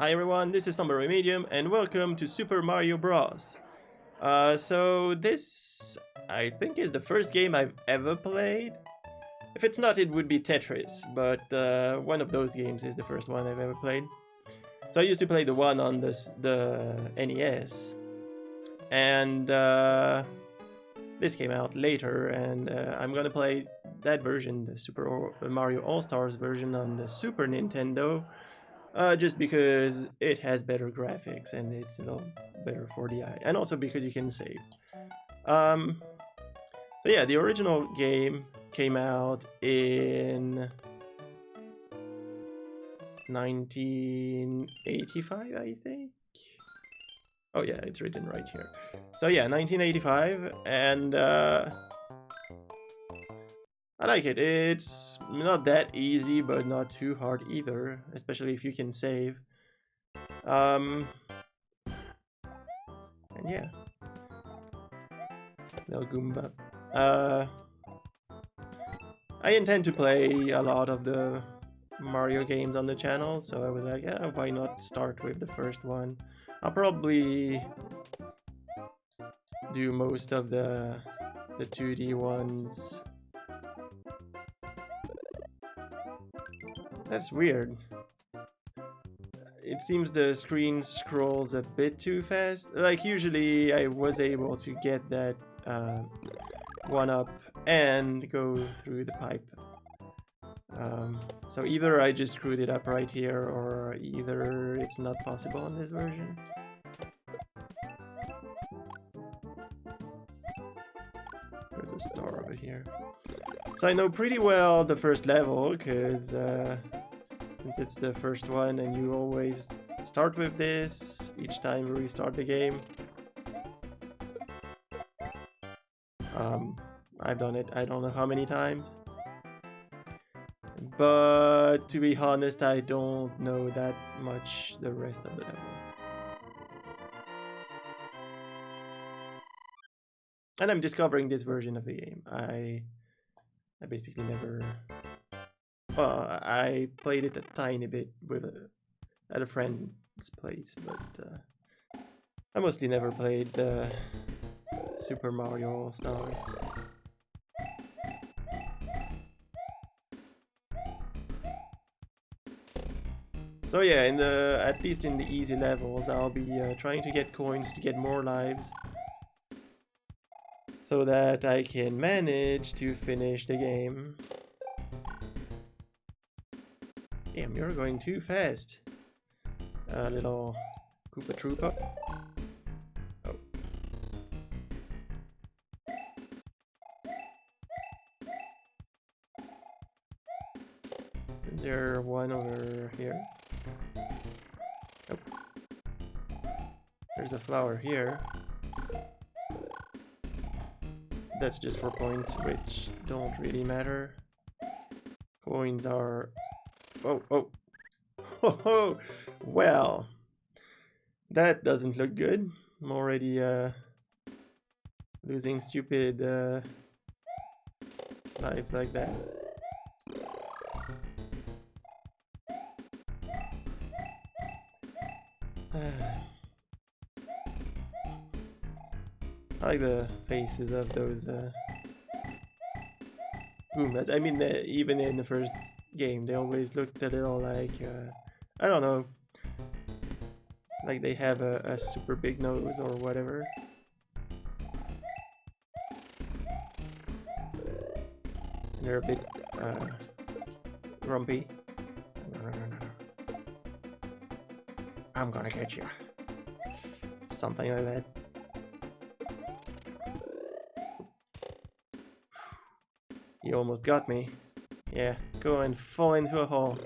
Hi everyone, this is Somber Remedyum and welcome to Super Mario Bros. So this, I think, is the first game I've ever played. If it's not, it would be Tetris, but one of those games is the first one I've ever played. So I used to play the one on the NES, and this came out later, and I'm gonna play that version, the Super Mario All-Stars version on the Super Nintendo. Just because it has better graphics and it's a little better for the eye, and also because you can save. So yeah, the original game came out in 1985, I think. Oh yeah, it's written right here. So yeah, 1985, and I like it. It's not that easy, but not too hard either, especially if you can save. And yeah. No Goomba. I intend to play a lot of the Mario games on the channel, so I was like, yeah, why not start with the first one? I'll probably do most of the 2D ones. That's weird. It seems the screen scrolls a bit too fast. Like, usually I was able to get that one up and go through the pipe. So either I just screwed it up right here, or either it's not possible on this version. There's a star over here. So I know pretty well the first level, because since it's the first one and you always start with this each time you restart the game. I've done it I don't know how many times. But to be honest, I don't know that much the rest of the levels. And I'm discovering this version of the game. I basically never... Well, I played it a tiny bit with at a friend's place, but I mostly never played the Super Mario All-Stars. So yeah, at least in the easy levels, I'll be trying to get coins to get more lives, so that I can manage to finish the game. Damn, you're going too fast, little Koopa Troopa. Oh. Is there one over here? Nope. There's a flower here. That's just for points, which don't really matter. Coins are... Oh, oh. Ho ho! Well, that doesn't look good. I'm already losing stupid lives like that. I like the faces of those Goombas. I mean, even in the first game, they always looked a little like, I don't know, like they have a super big nose or whatever. And they're a bit grumpy. I'm gonna catch you. Something like that. You almost got me. Yeah, go and fall into a hole.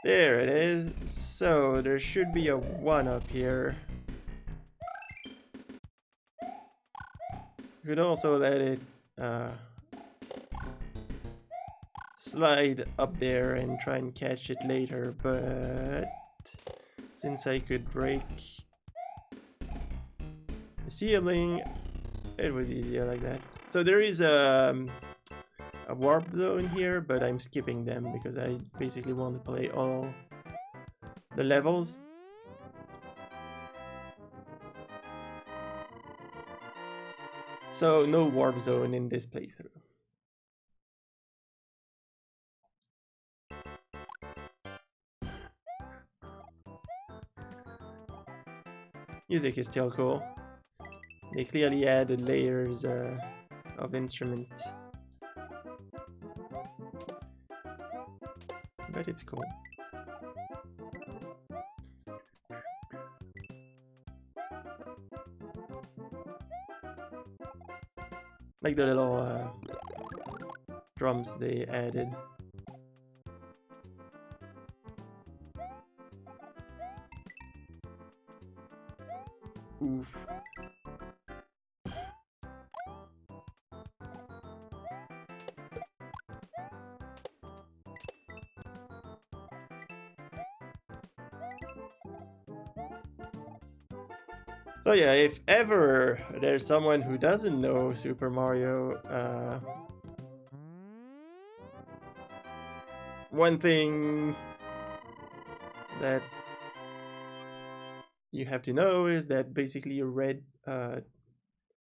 There it is. So there should be a 1 up here. You could also let it slide up there and try and catch it later, but since I could break the ceiling, it was easier like that. So there is a a warp zone here, but I'm skipping them because I basically want to play all the levels. So no warp zone in this playthrough. Music is still cool. They clearly added layers of instrument. But it's cool. Like the little drums they added. Oof. So yeah, if ever there's someone who doesn't know Super Mario, one thing that you have to know is that basically red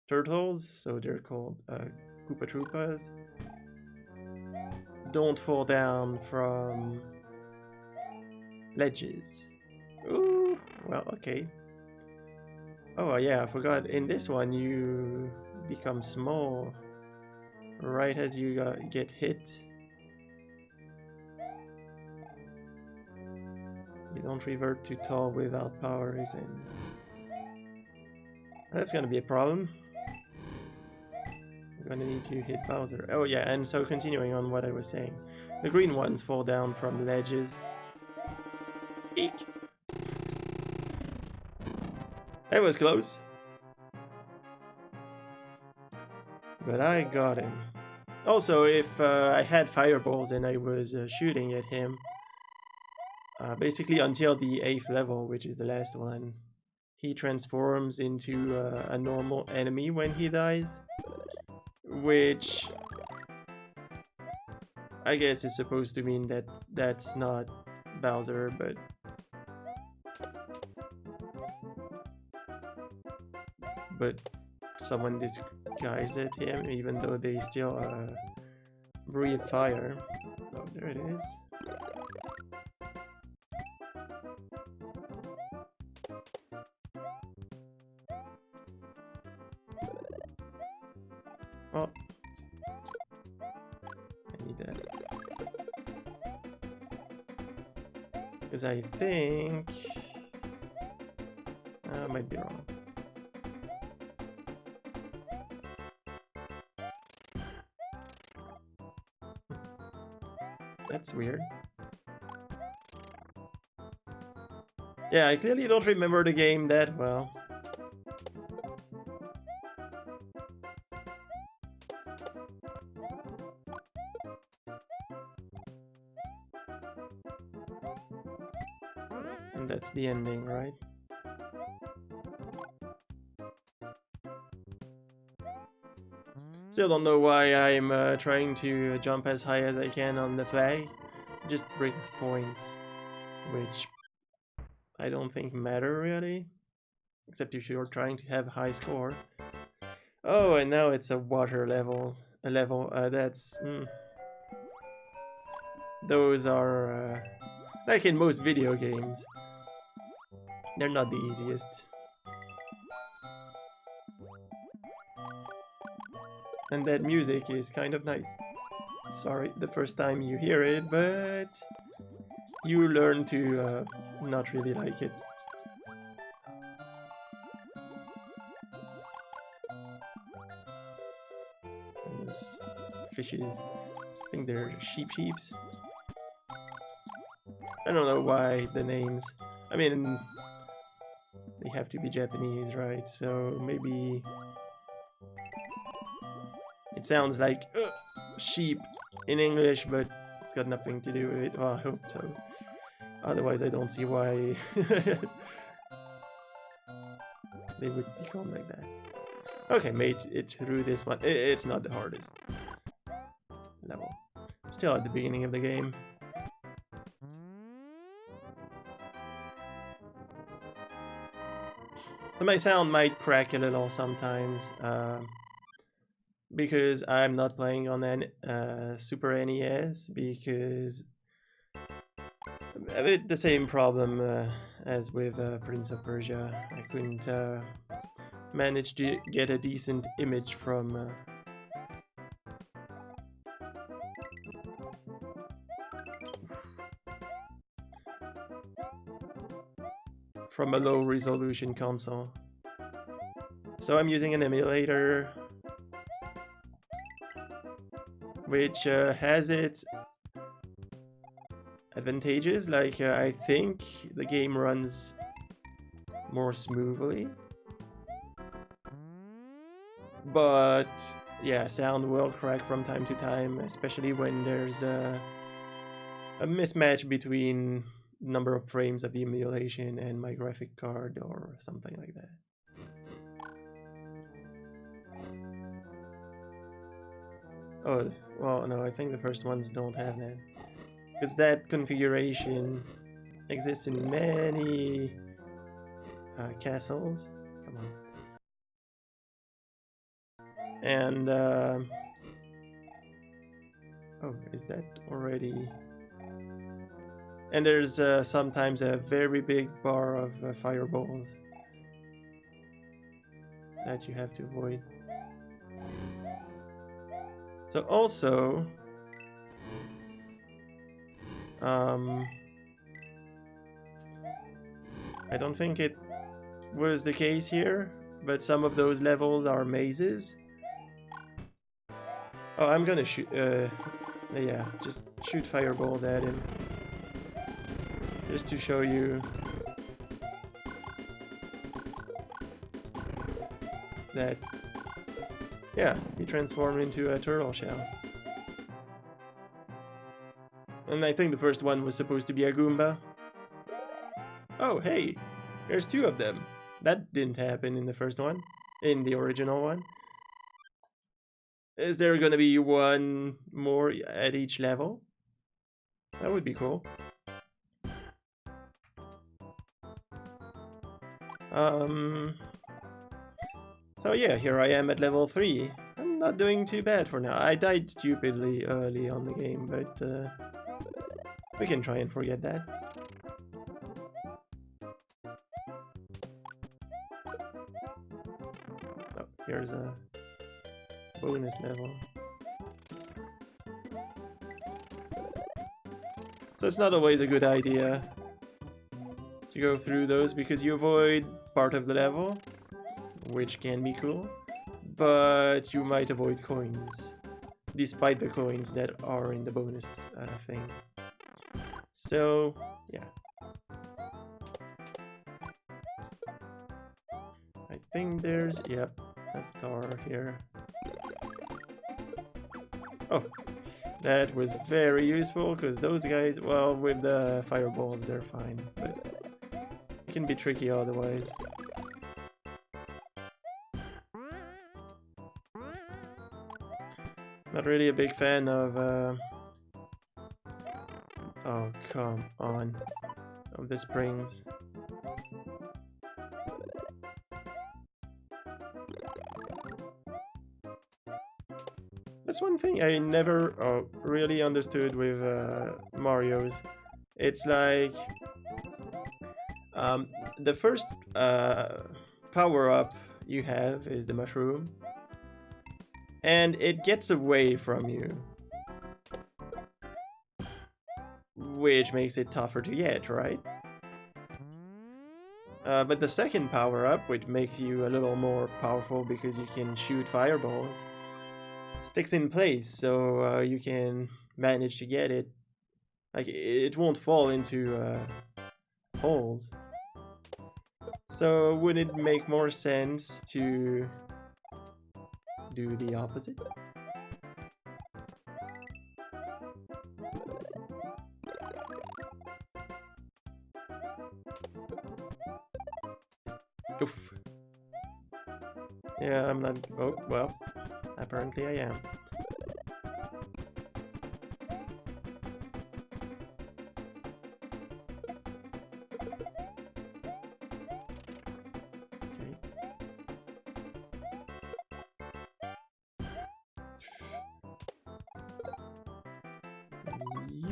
turtles, so they're called Koopa Troopas, don't fall down from ledges. Ooh, well, okay. Oh yeah, I forgot. In this one, you become small right as you get hit. You don't revert to tall without powers, and that's gonna be a problem. I'm gonna need to hit Bowser. Oh yeah, and so continuing on what I was saying, the green ones fall down from the ledges. Eek! That was close. But I got him. Also, if I had fireballs and I was shooting at him, basically until the 8th level, which is the last one, he transforms into a normal enemy when he dies. Which I guess is supposed to mean that that's not Bowser, but someone disguised at him, even though they still breathe fire. Oh, there it is. Oh, I need that. Because I think I might be wrong. That's weird. Yeah, I clearly don't remember the game that well. And that's the ending, right? Still don't know why I'm trying to jump as high as I can on the flag. It just brings points, which I don't think matter really, except if you're trying to have a high score. Oh, and now it's a water level. That's those are like in most video games. They're not the easiest. And that music is kind of nice. Sorry, the first time you hear it, but you learn to not really like it. And those fishes, I think they're sheeps. I don't know why the names. I mean, they have to be Japanese, right? So maybe it sounds like sheep in English, but it's got nothing to do with it. Well, I hope so. Otherwise, I don't see why they would become like that. Okay, made it through this one. It's not the hardest. level. Still at the beginning of the game. My sound might crack a little sometimes, because I'm not playing on an Super NES, because a bit the same problem as with Prince of Persia. I couldn't manage to get a decent image from a low resolution console. So I'm using an emulator which has its advantages, like I think the game runs more smoothly, but yeah, sound will crack from time to time, especially when there's a mismatch between number of frames of the emulation and my graphic card or something like that. Oh, well, no, I think the first ones don't have that. Because that configuration exists in many castles. Come on. And, oh, is that already... And there's sometimes a very big bar of fireballs that you have to avoid. So also, I don't think it was the case here, but some of those levels are mazes. Oh, I'm gonna shoot, yeah, just shoot fireballs at him. Just to show you that, yeah, he transformed into a turtle shell. And I think the first one was supposed to be a Goomba. Oh, hey, there's two of them. That didn't happen in the first one, in the original one. Is there gonna be one more at each level? That would be cool. So yeah, here I am at level 3. I'm not doing too bad for now. I died stupidly early on the game, but we can try and forget that. Oh, here's a bonus level. So it's not always a good idea to go through those because you avoid part of the level, which can be cool, but you might avoid coins, despite the coins that are in the bonus thing. So, yeah. I think there's, yep, a star here. Oh, that was very useful, because those guys, well, with the fireballs, they're fine, but it can be tricky otherwise. Not really a big fan of, oh, come on, of the springs. That's one thing I never really understood with Mario's. It's like the first power-up you have is the mushroom, and it gets away from you, which makes it tougher to get, right? But the second power-up, which makes you a little more powerful because you can shoot fireballs, sticks in place, so you can manage to get it. Like, it won't fall into holes. So would it make more sense to do the opposite? Oof. Yeah, I'm not... Oh, well, apparently I am.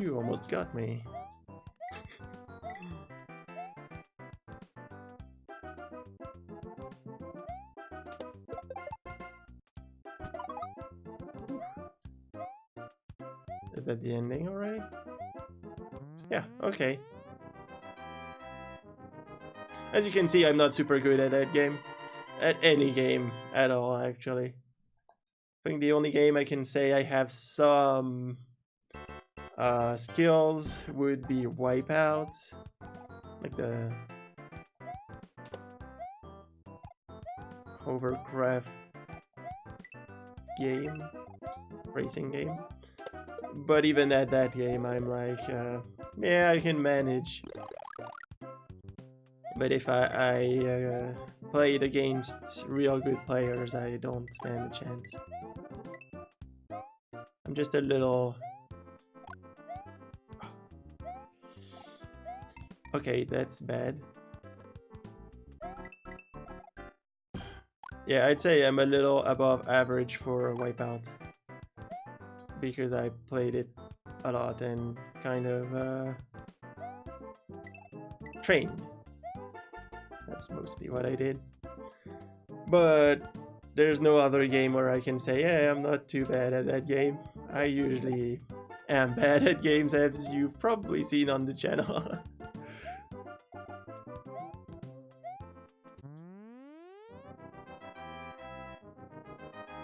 You almost got me. Is that the ending already? Yeah, okay. As you can see, I'm not super good at that game. At any game at all, actually. I think the only game I can say I have some skills would be Wipeout. Like the hovercraft game, racing game. But even at that game, I'm like, yeah, I can manage. But if I played against real good players, I don't stand a chance. I'm just a little... Okay, that's bad. Yeah, I'd say I'm a little above average for a Wipeout. Because I played it a lot and kind of trained. That's mostly what I did. But there's no other game where I can say, yeah, I'm not too bad at that game. I usually am bad at games, as you've probably seen on the channel.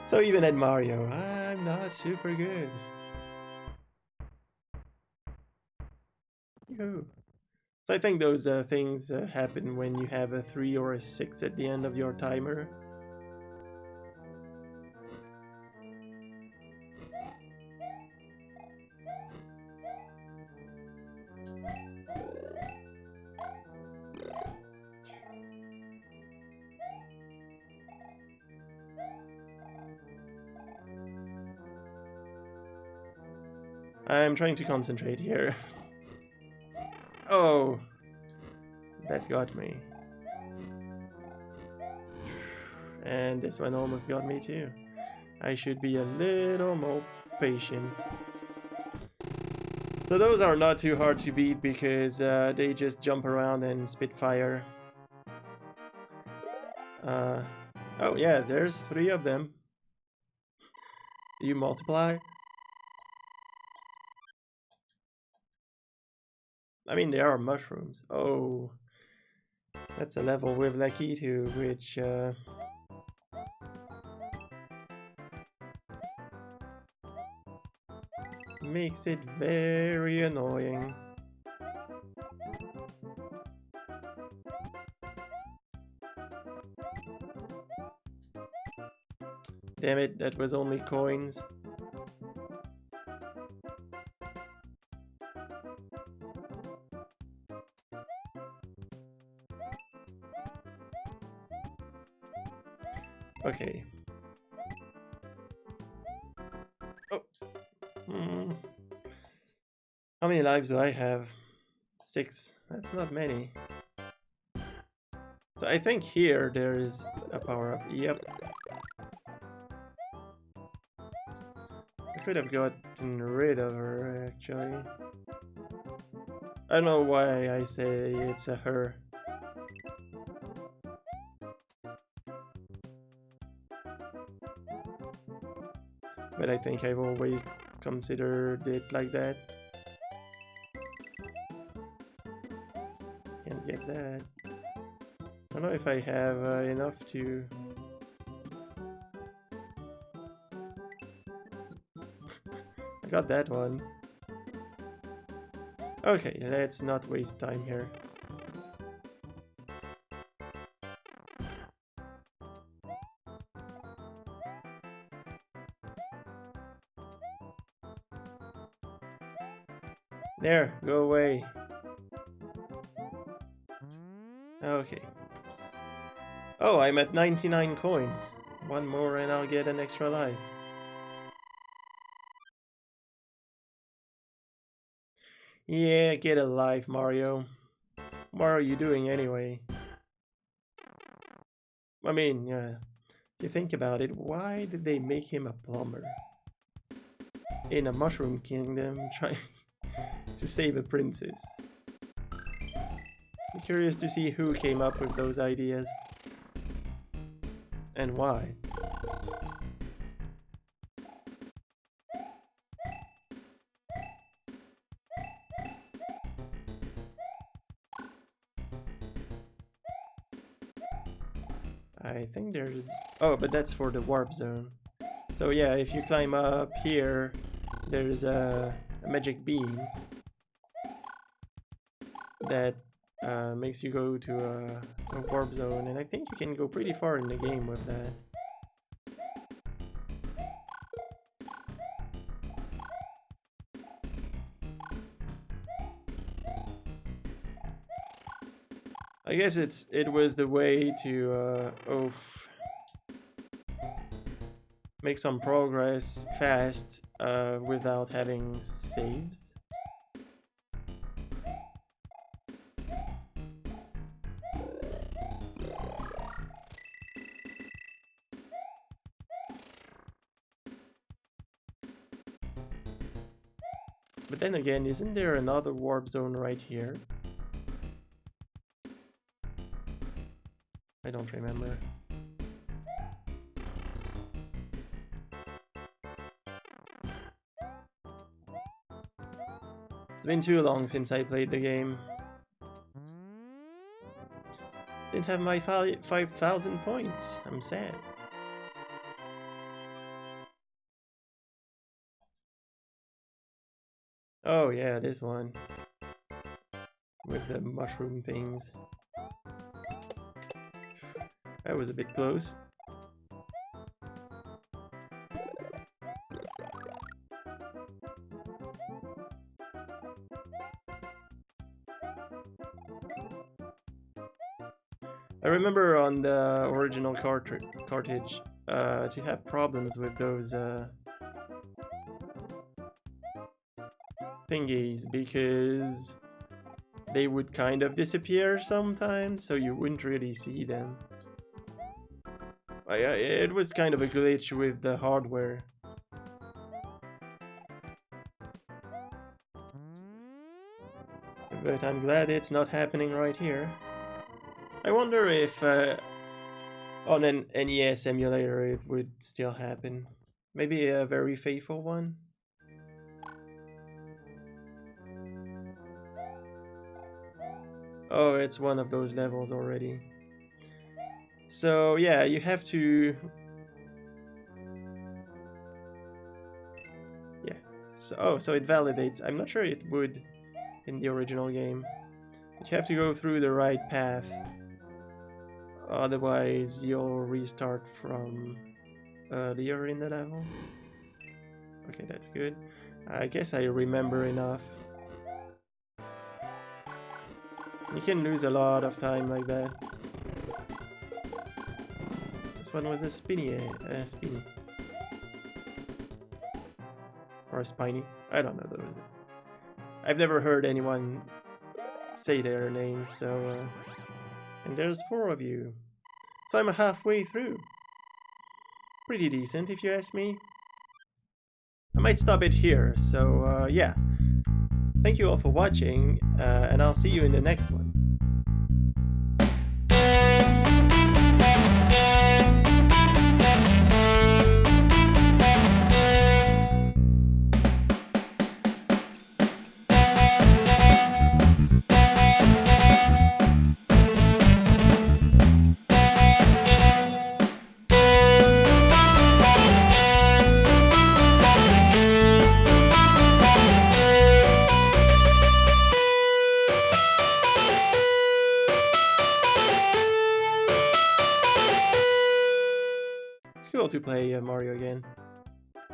So even at Mario, I'm not super good. Yoo-hoo. So I think those things happen when you have a 3 or a 6 at the end of your timer. I'm trying to concentrate here. Oh, that got me. And this one almost got me too. I should be a little more patient. So those are not too hard to beat because they just jump around and spit fire. Oh yeah, there's 3 of them. Do you multiply? I mean, there are mushrooms. Oh, that's a level with Lakitu, which makes it very annoying. Damn it, that was only coins. Okay. Oh. How many lives do I have? 6. That's not many. So I think here there is a power-up. Yep. I could have gotten rid of her, actually. I don't know why I say it's a her. But I think I've always considered it like that. Can't get that. I don't know if I have enough to... I got that one. Okay, let's not waste time here. There, go away. Okay. Oh, I'm at 99 coins. One more and I'll get an extra life. Yeah, get a life, Mario. What are you doing anyway? I mean, yeah. If you think about it, why did they make him a plumber? In a Mushroom Kingdom, to save a princess. I'm curious to see who came up with those ideas. And why. I think there's... Oh, but that's for the warp zone. So yeah, if you climb up here, there's a magic beam that makes you go to a warp zone, and I think you can go pretty far in the game with that. I guess it was the way to make some progress fast without having saves. But then again, isn't there another warp zone right here? I don't remember. It's been too long since I played the game. Didn't have my 5,000 points. I'm sad. Oh yeah, this one. With the mushroom things. That was a bit close. I remember on the original cartridge to have problems with those thingies because they would kind of disappear sometimes, so you wouldn't really see them. It was kind of a glitch with the hardware. But I'm glad it's not happening right here. I wonder if on an NES emulator it would still happen. Maybe a very faithful one? Oh, it's one of those levels already. So yeah, you have to... Yeah. So it validates. I'm not sure it would in the original game. You have to go through the right path. Otherwise, you'll restart from earlier in the level. Okay, that's good. I guess I remember enough. You can lose a lot of time like that. This one was a spinny. Or a spiny. I don't know those. I've never heard anyone say their names, so... and there's 4 of you. So I'm halfway through. Pretty decent, if you ask me. I might stop it here, so yeah. Thank you all for watching, and I'll see you in the next one. Cool to play Mario again.